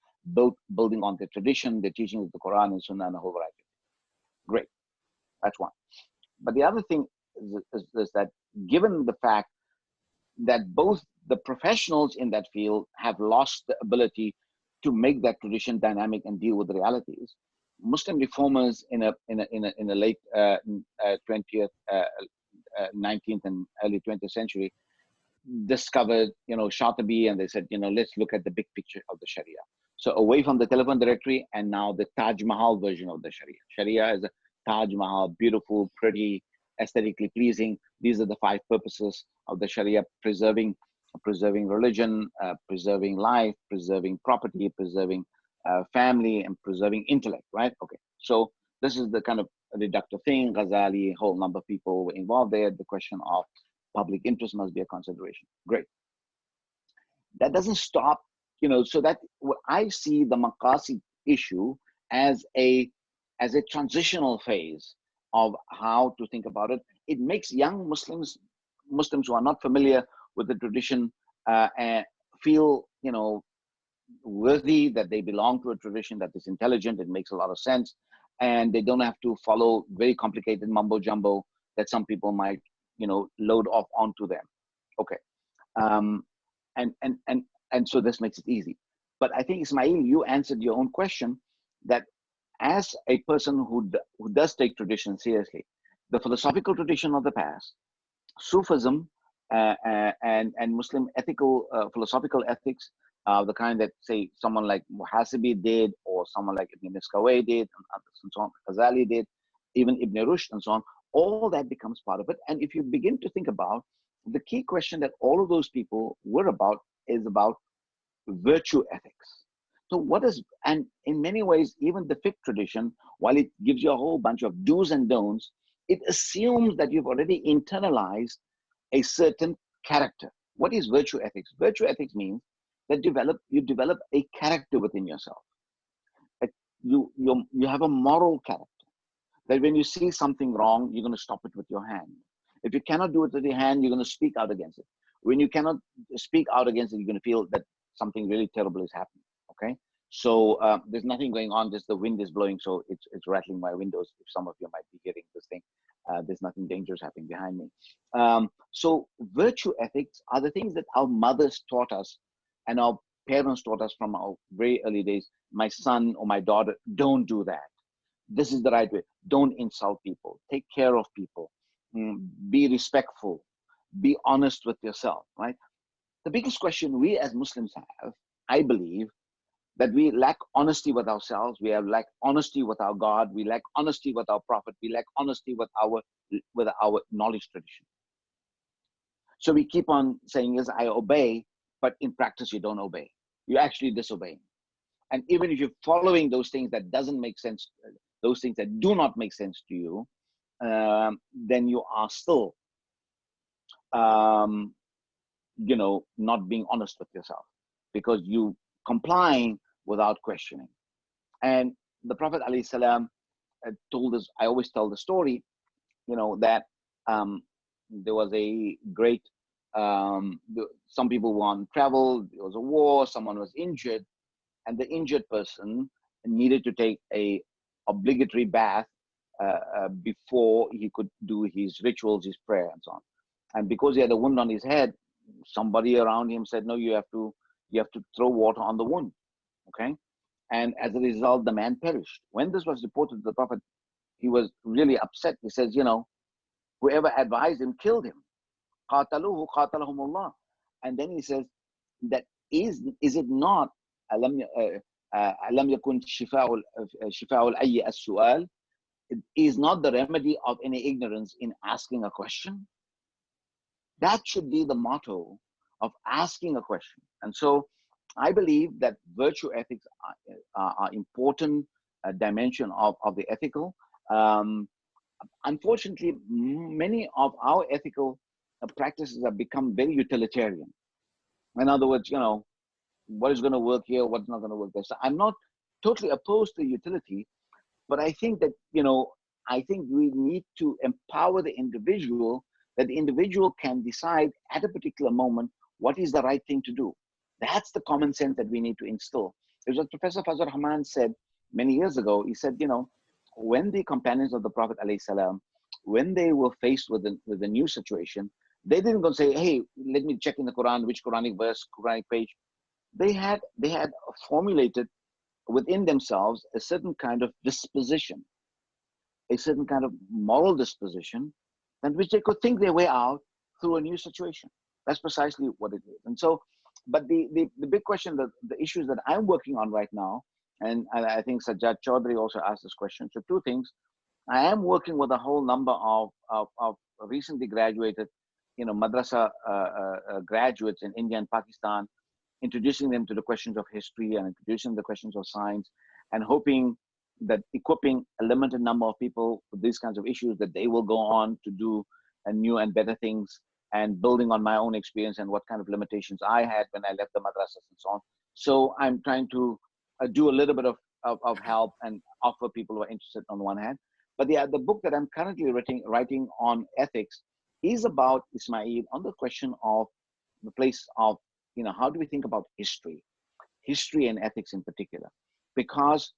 building on the tradition, the teachings of the Quran and Sunnah, and a whole variety. Great, that's one. But the other thing is that, given the fact that both the professionals in that field have lost the ability to make that tradition dynamic and deal with the realities, Muslim reformers in the late 20th, 19th and early 20th century discovered, Shatibi, and they said, let's look at the big picture of the Sharia. So away from the telephone directory, and now the Taj Mahal version of the Sharia. Sharia is a Taj Mahal, beautiful, pretty, aesthetically pleasing. These are the 5 purposes of the Sharia: preserving religion, preserving life, preserving property, preserving family, and preserving intellect, right? Okay, so this is the kind of reductive thing. Ghazali, a whole number of people were involved there. The question of public interest must be a consideration. Great. That doesn't stop, so that I see the Maqasid issue as a as a transitional phase of how to think about it. It makes young Muslims who are not familiar with the tradition feel, worthy that they belong to a tradition that is intelligent. It makes a lot of sense, and they don't have to follow very complicated mumbo jumbo that some people might, load off onto them. Okay, um, and so this makes it easy. But I think, Ismail, you answered your own question that as a person who does take tradition seriously, the philosophical tradition of the past, Sufism, and Muslim ethical philosophical ethics, the kind that say someone like Muhasibi did, or someone like Ibn Iskaway did, and so on, Ghazali did, even Ibn Rushd and so on. All that becomes part of it. And if you begin to think about the key question that all of those people were about is about virtue ethics. So what is, and in many ways, even the fiqh tradition, while it gives you a whole bunch of do's and don'ts, it assumes that you've already internalized a certain character. What is virtue ethics? Virtue ethics means that you develop a character within yourself. That you have a moral character. That when you see something wrong, you're going to stop it with your hand. If you cannot do it with your hand, you're going to speak out against it. When you cannot speak out against it, you're going to feel that something really terrible is happening. Okay, so there's nothing going on. Just the wind is blowing, so it's rattling my windows. If some of you might be hearing this thing, there's nothing dangerous happening behind me. So virtue ethics are the things that our mothers taught us, and our parents taught us from our very early days. My son or my daughter, don't do that. This is the right way. Don't insult people. Take care of people. Be respectful. Be honest with yourself, right? The biggest question we as Muslims have, I believe, that we lack honesty with ourselves. We lack honesty with our God. We lack honesty with our Prophet. We lack honesty with our knowledge tradition. So we keep on saying, yes, I obey, but in practice you don't obey. You're actually disobeying. And even if you're following those things that doesn't make sense, those things that do not make sense to you, then you are still, not being honest with yourself, because you complying without questioning. And the Prophet ﷺ told us, I always tell the story, that there was a great, some people were on travel, there was a war, someone was injured, and the injured person needed to take a obligatory bath before he could do his rituals, his prayer, and so on. And because he had a wound on his head, somebody around him said, no, you have to throw water on the wound. Okay. And as a result, the man perished. When this was reported to the Prophet, he was really upset. He says, whoever advised him killed him. قَاتَلُوهُ قَاتَلَهُمُ اللَّهُ. And then he says, that is it not أَلَمْ يَكُنْ شِفَاءُ الْأَيِّ السُّؤَالِ? It is not the remedy of any ignorance in asking a question. That should be the motto of asking a question. And so I believe that virtue ethics are important dimension of the ethical. Unfortunately, many of our ethical practices have become very utilitarian. In other words, what is going to work here, what's not going to work there. So I'm not totally opposed to utility, but I think that, I think we need to empower the individual, that the individual can decide at a particular moment what is the right thing to do. That's the common sense that we need to instill. It was what Professor Fazlur Rahman said many years ago. He said, when the companions of the Prophet ﷺ, when they were faced with a new situation, they didn't go and say, hey, let me check in the Quran, which Quranic verse, Quranic page. They had formulated within themselves a certain kind of disposition, a certain kind of moral disposition, and which they could think their way out through a new situation. That's precisely what it is. And so, but the big question, the issues that I'm working on right now, and I think Sajjad Chaudhry also asked this question. So two things. I am working with a whole number of recently graduated, madrasa graduates in India and Pakistan, introducing them to the questions of history and introducing the questions of science, and hoping that equipping a limited number of people with these kinds of issues, that they will go on to do new and better things, and building on my own experience and what kind of limitations I had when I left the madrasas and so on. So I'm trying to do a little bit of of help and offer people who are interested on one hand. But the book that I'm currently writing on ethics is about Ismail on the question of the place of, how do we think about history and ethics in particular, because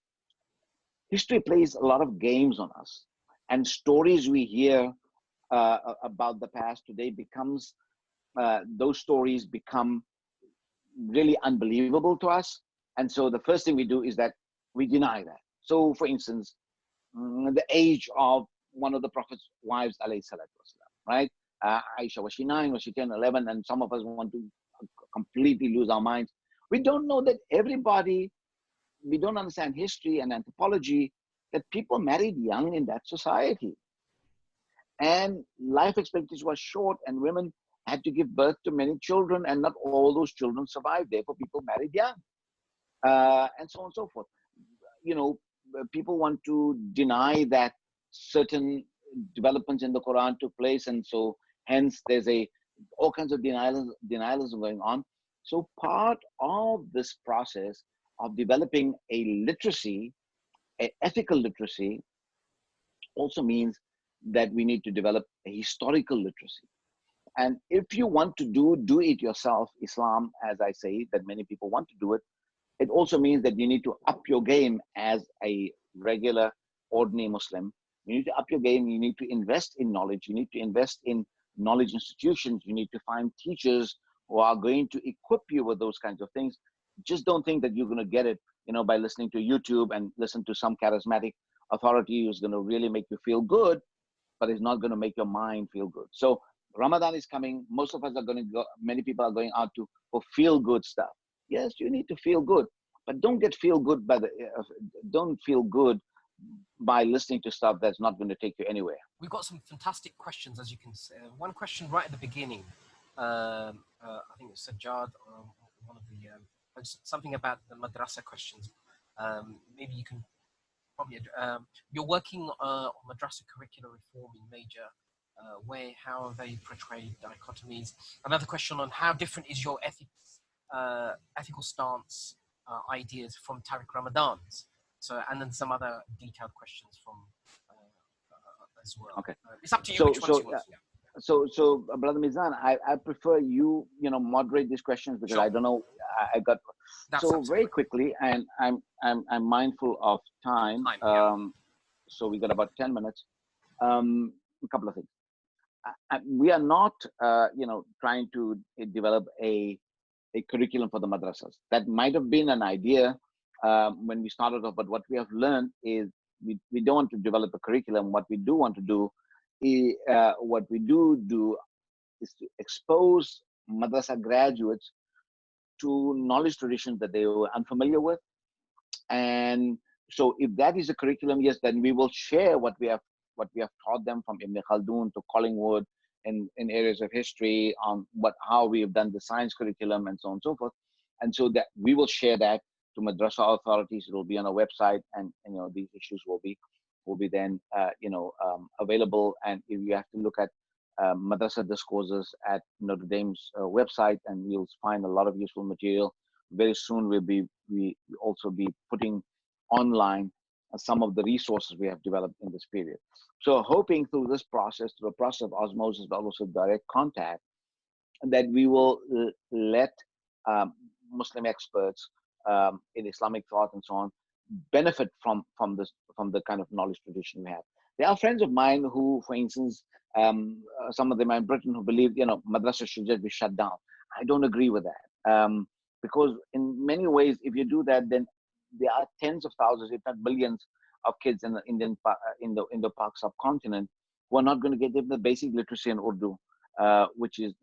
history plays a lot of games on us, and stories we hear about the past today those stories become really unbelievable to us. And so the first thing we do is that we deny that. So for instance, the age of one of the Prophet's wives, alayhi salatu wasalam, right? Aisha, was she 9, was she 10, 11? And some of us want to completely lose our minds. We don't know that we don't understand history and anthropology, that people married young in that society. And life expectancy was short, and women had to give birth to many children, and not all those children survived. Therefore, people married young, and so on and so forth. People want to deny that certain developments in the Quran took place, and so hence there's all kinds of denialism going on. So part of this process of developing a literacy, a ethical literacy, also means that we need to develop a historical literacy. And if you want to do it yourself, Islam, as I say, that many people want to do it, it also means that you need to up your game as a regular, ordinary Muslim. You need to up your game. You need to invest in knowledge. You need to invest in knowledge institutions. You need to find teachers who are going to equip you with those kinds of things. Just don't think that you're going to get it, by listening to YouTube and listen to some charismatic authority who's going to really make you feel good, but it's not going to make your mind feel good. So Ramadan is coming. Most of us are going to go, many people are going out for feel good stuff. Yes, you need to feel good, but don't feel good by listening to stuff that's not going to take you anywhere. We've got some fantastic questions, as you can see. One question right at the beginning. I think it's Sajjad, one of the something about the madrasa questions. Maybe you can probably. You're working on madrasa curricular reform in major way. How are they portrayed dichotomies? Another question on how different is your ethical stance ideas from Tariq Ramadan's. So, and then some other detailed questions from as well. Okay, it's up to you which ones you want. So Brother Mizan, I prefer you moderate these questions, because sure. I don't know. I got That's so very quickly, and I'm mindful of time. So we got about 10 minutes. A couple of things. We are not trying to develop a curriculum for the madrasas. That might have been an idea when we started off, but what we have learned is we don't want to develop a curriculum. What we do want to do is is to expose madrasa graduates to knowledge traditions that they were unfamiliar with. And so if that is a curriculum, yes, then we will share what we have taught them from Ibn Khaldun to Collingwood in areas of history, on how we have done the science curriculum and so on and so forth. And so that we will share that to madrasa authorities. It will be on our website, and these issues will be then available. And if you have to look at madrasa discourses at Notre Dame's website, and you'll find a lot of useful material. Very soon we'll also be putting online some of the resources we have developed in this period. So hoping through this process, through a process of osmosis, but also direct contact, that we will let Muslim experts in Islamic thought and so on benefit from the kind of knowledge tradition we have. There are friends of mine who, for instance, some of them are in Britain, who believe madrasa should just be shut down. I don't agree with that, because in many ways, if you do that, then there are tens of thousands, if not millions, of kids in the Indo-Pak subcontinent who are not going to get the basic literacy in Urdu, which is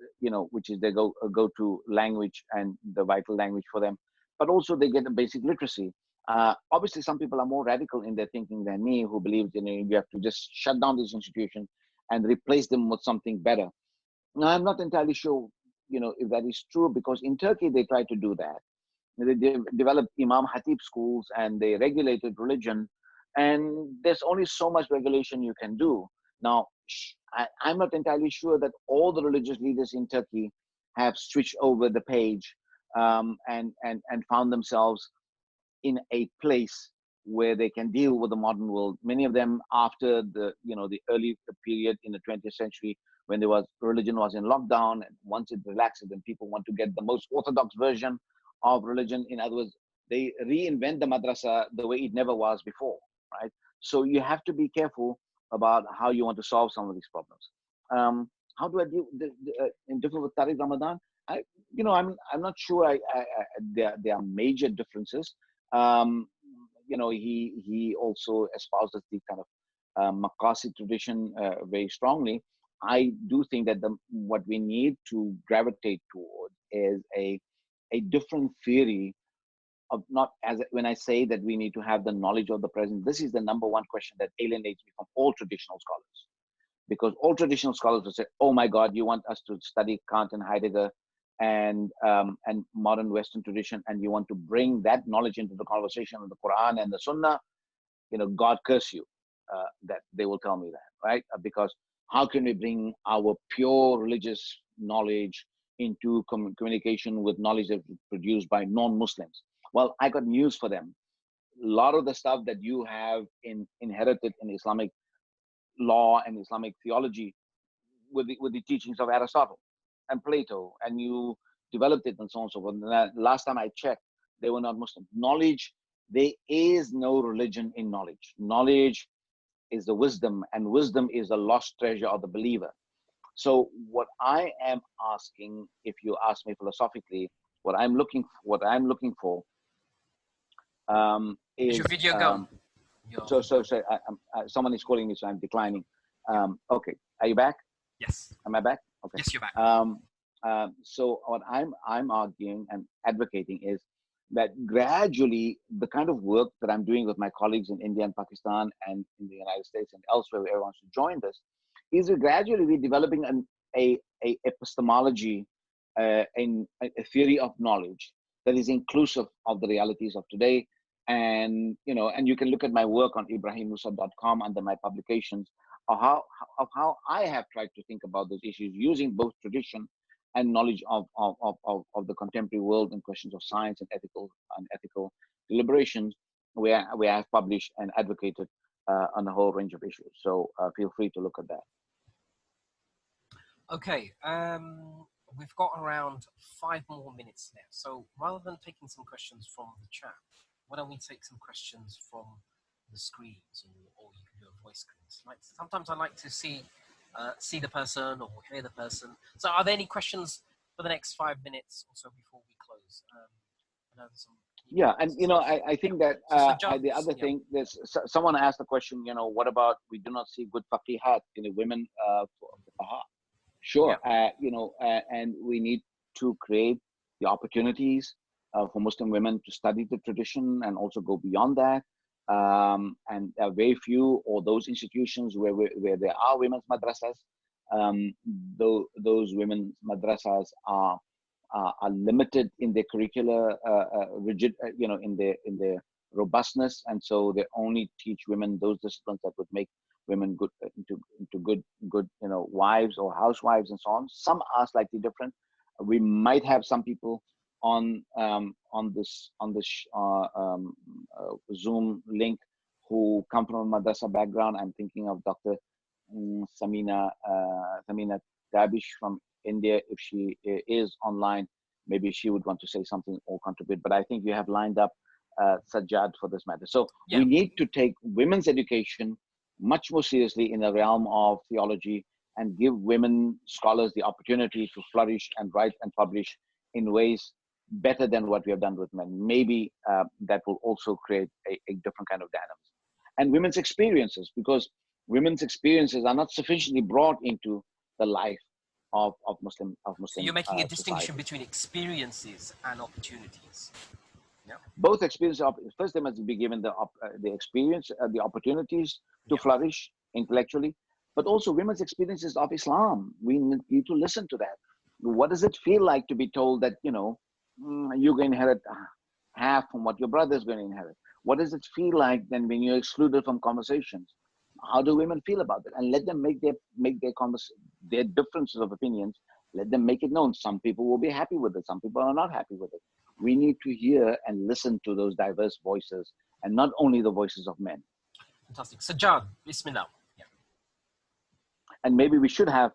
their go-to language and the vital language for them. But also they get a basic literacy. Obviously, some people are more radical in their thinking than me, who believe you have to just shut down these institutions and replace them with something better. Now, I'm not entirely sure, if that is true, because in Turkey they try to do that. They developed Imam Hatib schools, and they regulated religion, and there's only so much regulation you can do. Now, I'm not entirely sure that all the religious leaders in Turkey have switched over the page and found themselves in a place where they can deal with the modern world. Many of them after the, the early period in the 20th century, when religion was in lockdown, and once it relaxes, then people want to get the most orthodox version of religion. In other words, they reinvent the madrasa the way it never was before, right? So you have to be careful about how you want to solve some of these problems. How do I deal in different with Tariq Ramadan? I'm not sure. There are major differences. He also espouses the kind of Maqasid tradition very strongly. I do think that what we need to gravitate toward is a different theory of, not as when I say that we need to have the knowledge of the present. This is the number one question that alienates me from all traditional scholars, because all traditional scholars will say, "Oh my God, you want us to study Kant and Heidegger and modern Western tradition, and you want to bring that knowledge into the conversation of the Quran and the Sunnah? God curse you." That they will tell me that, right? Because how can we bring our pure religious knowledge into communication with knowledge that's produced by non-Muslims? Well, I got news for them. A lot of the stuff that you have inherited in Islamic law and Islamic theology with the teachings of Aristotle and Plato, and you developed it and so on and so forth. And last time I checked, they were not Muslim. Knowledge, there is no religion in knowledge. Knowledge is the wisdom, and wisdom is the lost treasure of the believer. So what I am asking, if you ask me philosophically, what I'm looking for Is is your video gone? so someone is calling me, so I'm declining. Okay, are you back? Yes. Am I back? Okay. Yes, you're back. So what I'm arguing and advocating is that gradually the kind of work that I'm doing with my colleagues in India and Pakistan and in the United States and elsewhere where everyone wants to join this, is that gradually we're developing a epistemology, in a theory of knowledge that is inclusive of the realities of today. And and you can look at my work on EbrahimMoosa.com under my publications of how I have tried to think about those issues using both tradition and knowledge of the contemporary world in questions of science and ethical deliberations, where I have published and advocated on a whole range of issues. So feel free to look at that. Okay, we've got around 5 more minutes left. So rather than taking some questions from the chat, why don't we take some questions from the screens, or you can do a voice screens. Sometimes I like to see the person or hear the person. So are there any questions for the next 5 minutes or so before we close? I know there's some. Yeah, and I think that the other thing, there's someone asked the question, what about, we do not see good faqihat in the women for fuqaha? Sure, and we need to create the opportunities for Muslim women to study the tradition and also go beyond that. And there are very few, or those institutions where there are women's madrasas. Those women's madrasas are limited in their curricular rigid, in their robustness, and so they only teach women those disciplines that would make women good into good wives or housewives and so on. Some are slightly different. We might have some people on this Zoom link who come from a madrasa background. I'm thinking of Dr. Samina Tabish from India. If she is online, maybe she would want to say something or contribute. But I think you have lined up Sajjad for this matter. So we need to take women's education much more seriously in the realm of theology and give women scholars the opportunity to flourish and write and publish in ways better than what we have done with men. Maybe that will also create a different kind of dynamism. And women's experiences, because women's experiences are not sufficiently brought into the life of Muslim. So you're making a distinction between experiences and opportunities. Yeah. Both experiences. First, they must be given the experience, the opportunities to flourish intellectually, but also women's experiences of Islam. We need to listen to that. What does it feel like to be told that you're going to inherit half from what your brother is going to inherit? What does it feel like then when you're excluded from conversations? How do women feel about it? And let them make their differences of opinions. Let them make it known. Some people will be happy with it. Some people are not happy with it. We need to hear and listen to those diverse voices and not only the voices of men. Fantastic. Sajjad, Bismillah. Yeah. And maybe we should have,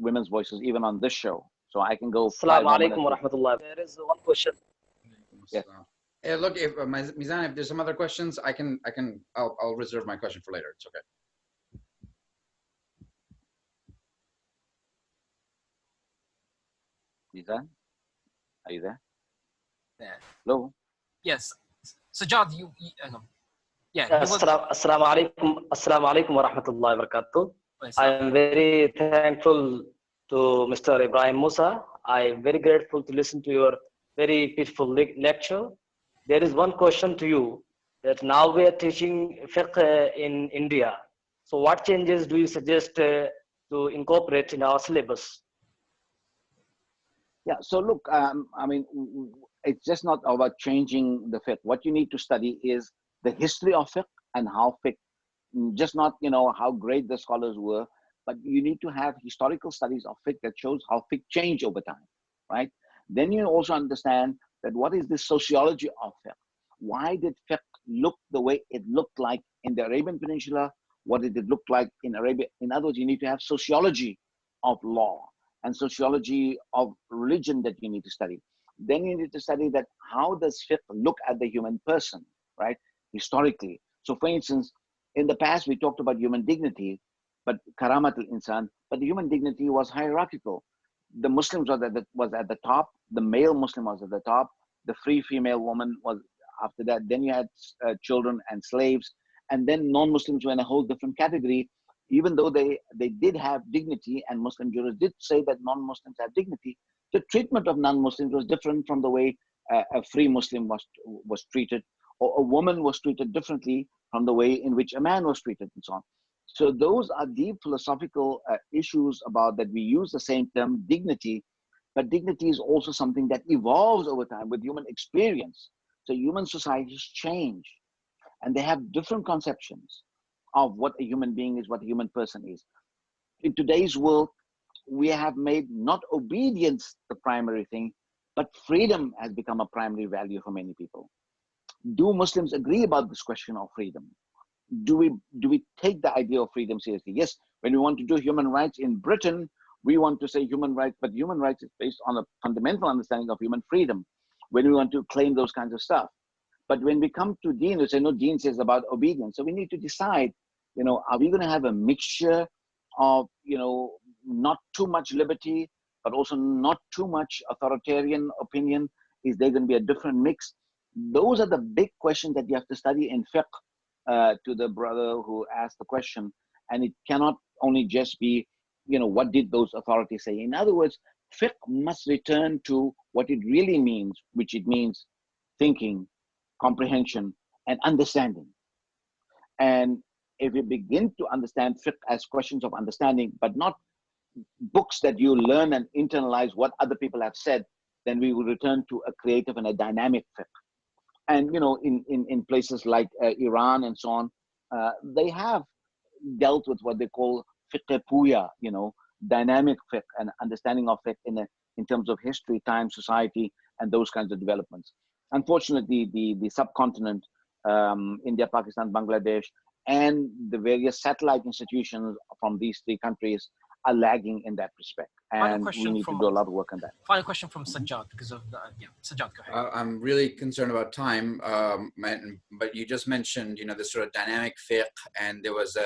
women's voices even on this show, so I can go 5 Assalamu more alaikum wa minutes. rahmatullah. There is one question. Yes. Look, if Mizan, if there's some other questions, I'll reserve my question for later. It's okay. Lisa, are you there? Yeah. Hello? Yes. Sajjad, yeah. Assalamu alaikum wa rahmatullahi wa barakatuh. Yes, I am very thankful to Mr. Ebrahim Moosa. I am very grateful to listen to your very peaceful lecture. There is one question to you, that now we are teaching fiqh in India. So what changes do you suggest to incorporate in our syllabus? Yeah, so look, it's just not about changing the fiqh. What you need to study is the history of fiqh and how fiqh, just not, how great the scholars were, but you need to have historical studies of fiqh that shows how fiqh changed over time, right? Then you also understand that what is the sociology of fiqh? Why did fiqh look the way it looked like in the Arabian Peninsula? What did it look like in Arabia? In other words, you need to have sociology of law and sociology of religion that you need to study. Then you need to study that how does fiqh look at the human person, right? Historically. So for instance, in the past, we talked about human dignity, but karamat al-insan, but the human dignity was hierarchical. The Muslims was at the top, the male Muslim was at the top, the free female woman was after that. Then you had children and slaves, and then non-Muslims were in a whole different category, even though they did have dignity, and Muslim jurists did say that non-Muslims have dignity. The treatment of non-Muslims was different from the way a free Muslim was treated, or a woman was treated differently from the way in which a man was treated, and so on. So those are deep philosophical issues about that. We use the same term, dignity, but dignity is also something that evolves over time with human experience. So human societies change, and they have different conceptions of what a human being is, what a human person is. In today's world, we have made not obedience the primary thing, but freedom has become a primary value for many people. Do Muslims agree about this question of freedom? Do we take the idea of freedom seriously? Yes, when we want to do human rights in Britain, we want to say human rights, but human rights is based on a fundamental understanding of human freedom when we want to claim those kinds of stuff. But when we come to Deen, we say, no, Deen says about obedience. So we need to decide, are we going to have a mixture of, not too much liberty, but also not too much authoritarian opinion? Is there going to be a different mix? Those are the big questions that you have to study in fiqh, to the brother who asked the question. And it cannot only just be, what did those authorities say? In other words, fiqh must return to what it really means, which it means thinking, comprehension, and understanding. And if you begin to understand fiqh as questions of understanding, but not books that you learn and internalize what other people have said, then we will return to a creative and a dynamic fiqh. And in places like Iran and so on, they have dealt with what they call fiqh puya, dynamic fiqh and understanding of fiqh in terms of history, time, society, and those kinds of developments. Unfortunately, the subcontinent, India, Pakistan, Bangladesh, and the various satellite institutions from these three countries are lagging in that respect. And we need to do a lot of work on that. Final question from Sajjad, because of Sajjad, go ahead. I'm really concerned about time, but you just mentioned, this sort of dynamic fiqh, and there was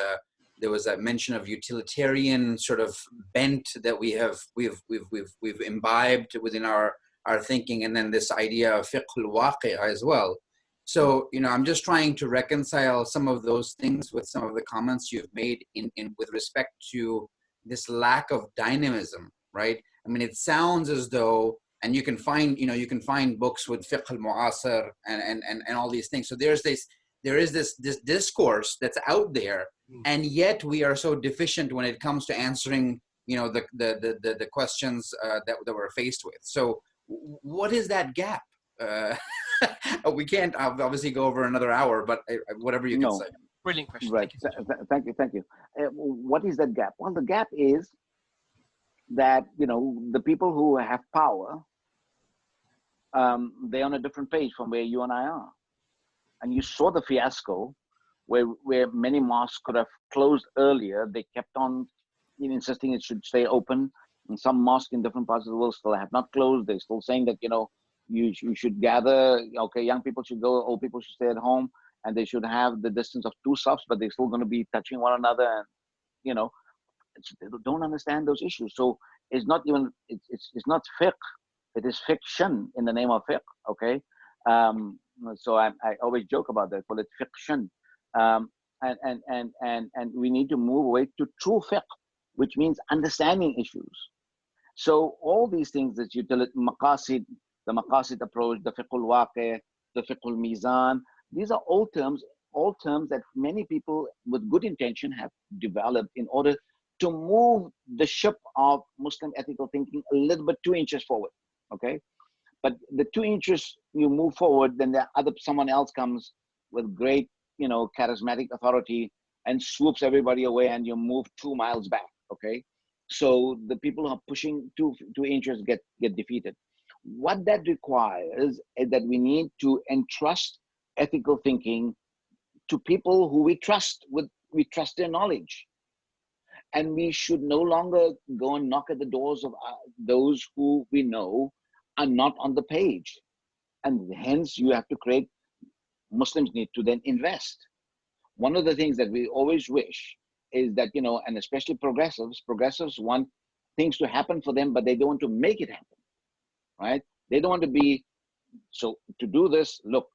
a mention of utilitarian sort of bent that we've imbibed within our thinking, and then this idea of fiqh al-waqi' as well. So, I'm just trying to reconcile some of those things with some of the comments you've made in with respect to this lack of dynamism, right? I mean, it sounds as though, and you can find books with fiqh al-mu'asir and all these things. So there is this discourse that's out there, and yet we are so deficient when it comes to answering, the questions that we're faced with. So what is that gap? We can't obviously go over another hour, but whatever you can say. Brilliant question. Right. Thank you. What is that gap? Well, the gap is that, the people who have power, they're on a different page from where you and I are. And you saw the fiasco where many mosques could have closed earlier. They kept on insisting it should stay open. And some mosques in different parts of the world still have not closed. They're still saying that, you should gather. Okay, young people should go, old people should stay at home, and they should have the distance of 2 safs, but they're still going to be touching one another. And, they don't understand those issues. So it's not even, it's not fiqh. It is fiction in the name of fiqh. Okay. So I always joke about that, call it fiction. And we need to move away to true fiqh, which means understanding issues. So all these things that you tell it, maqasid, the maqasid approach, the fiqhul waqi, the fiqhul mizan, these are all terms that many people with good intention have developed in order to move the ship of Muslim ethical thinking a little bit 2 inches forward. Okay. But the 2 inches you move forward, then someone else comes with great, charismatic authority and swoops everybody away, and you move 2 miles back. Okay. So the people who are pushing 2 inches get defeated. What that requires is that we need to entrust ethical thinking to people who we trust their knowledge. And we should no longer go and knock at the doors of those who we know are not on the page. And hence you have to create, Muslims need to then invest. One of the things that we always wish is that, and especially progressives want things to happen for them, but they don't want to make it happen, right? They don't want to be, so to do this, look,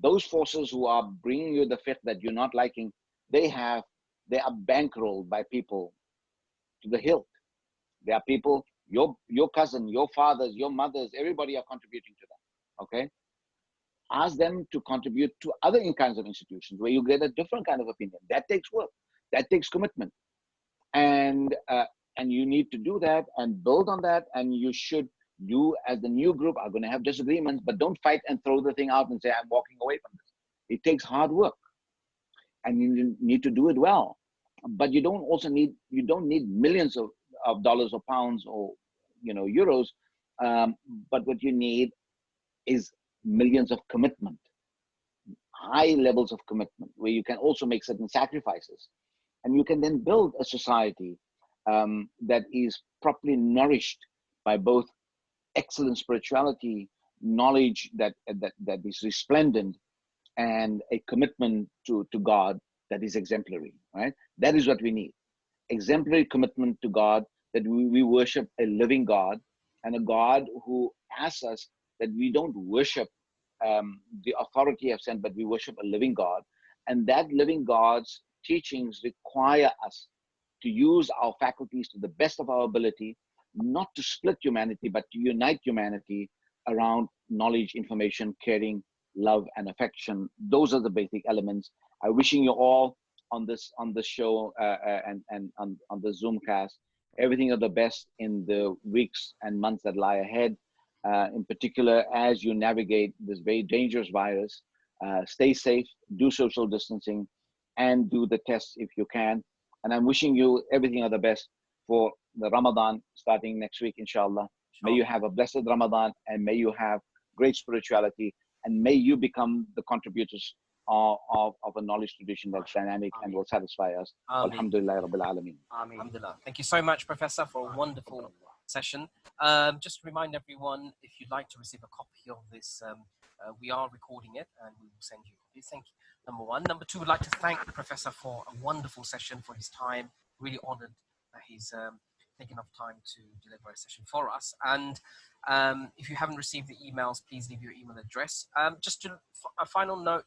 those forces who are bringing you the fiqh that you're not liking, they are bankrolled by people to the hilt. There are people, your cousin, your fathers, your mothers, everybody are contributing to that, okay? Ask them to contribute to other kinds of institutions where you get a different kind of opinion. That takes work, that takes commitment. And you need to do that and build on that. And you as the new group are going to have disagreements, but don't fight and throw the thing out and say, I'm walking away from this. It takes hard work and you need to do it well. But you don't need millions of dollars or pounds or, euros. But what you need is millions of commitment, high levels of commitment, where you can also make certain sacrifices. And you can then build a society that is properly nourished by both excellent spirituality, knowledge that is resplendent, and a commitment to God that is exemplary, right? That is what we need. Exemplary commitment to God, that we worship a living God, and a God who asks us that we don't worship the authority of sent, but we worship a living God. And that living God's teachings require us to use our faculties to the best of our ability, not to split humanity, but to unite humanity around knowledge, information, caring, love, and affection. Those are the basic elements. I'm wishing you all on this show and on the Zoomcast everything of the best in the weeks and months that lie ahead. In particular, as you navigate this very dangerous virus, stay safe, do social distancing, and do the tests if you can. And I'm wishing you everything of the best for the Ramadan starting next week, inshallah. May you have a blessed Ramadan, and may you have great spirituality, and may you become the contributors of a knowledge tradition that's dynamic and will satisfy us. Alhamdulillah Rabbil Alameen. Alhamdulillah. Thank you so much, Professor, for a wonderful session. Just to remind everyone, if you'd like to receive a copy of this, we are recording it and we will send you a copy. Thank you, number one. Number two, we'd like to thank the Professor for a wonderful session, for his time. Really honored that he's taken enough time to deliver a session for us. And if you haven't received the emails, please leave your email address. Just a final note,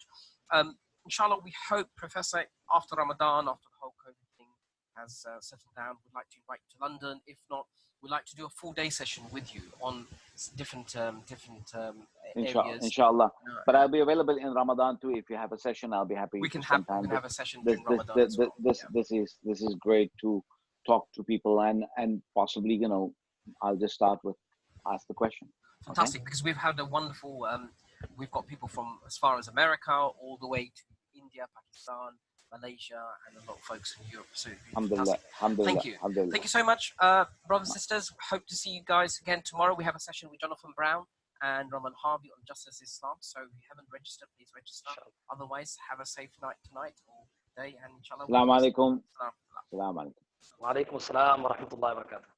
inshallah, we hope, Professor, after Ramadan, after the whole COVID thing has settled down, we'd like to invite you to London. If not, we'd like to do a full day session with you on different areas. Inshallah. But I'll be available in Ramadan too. If you have a session, I'll be happy. We can have a session this, in Ramadan as well. This is great to talk to people and possibly, I'll just start with ask the question. Fantastic, okay? Because we've had a wonderful, we've got people from as far as America all the way to India, Pakistan, Malaysia, and a lot of folks from Europe. So Alhamdulillah. Thank you. Thank you so much, brothers and sisters. Hope to see you guys again tomorrow. We have a session with Jonathan Brown and Raman Harvey on Justice Islam. So if you haven't registered, please register. Otherwise, have a safe night tonight or day, and inshallah. Assalamu alaikum. Salam. Assalamu alaikum. Wa alaikum assalam wa rahmatullahi wa barakatuh.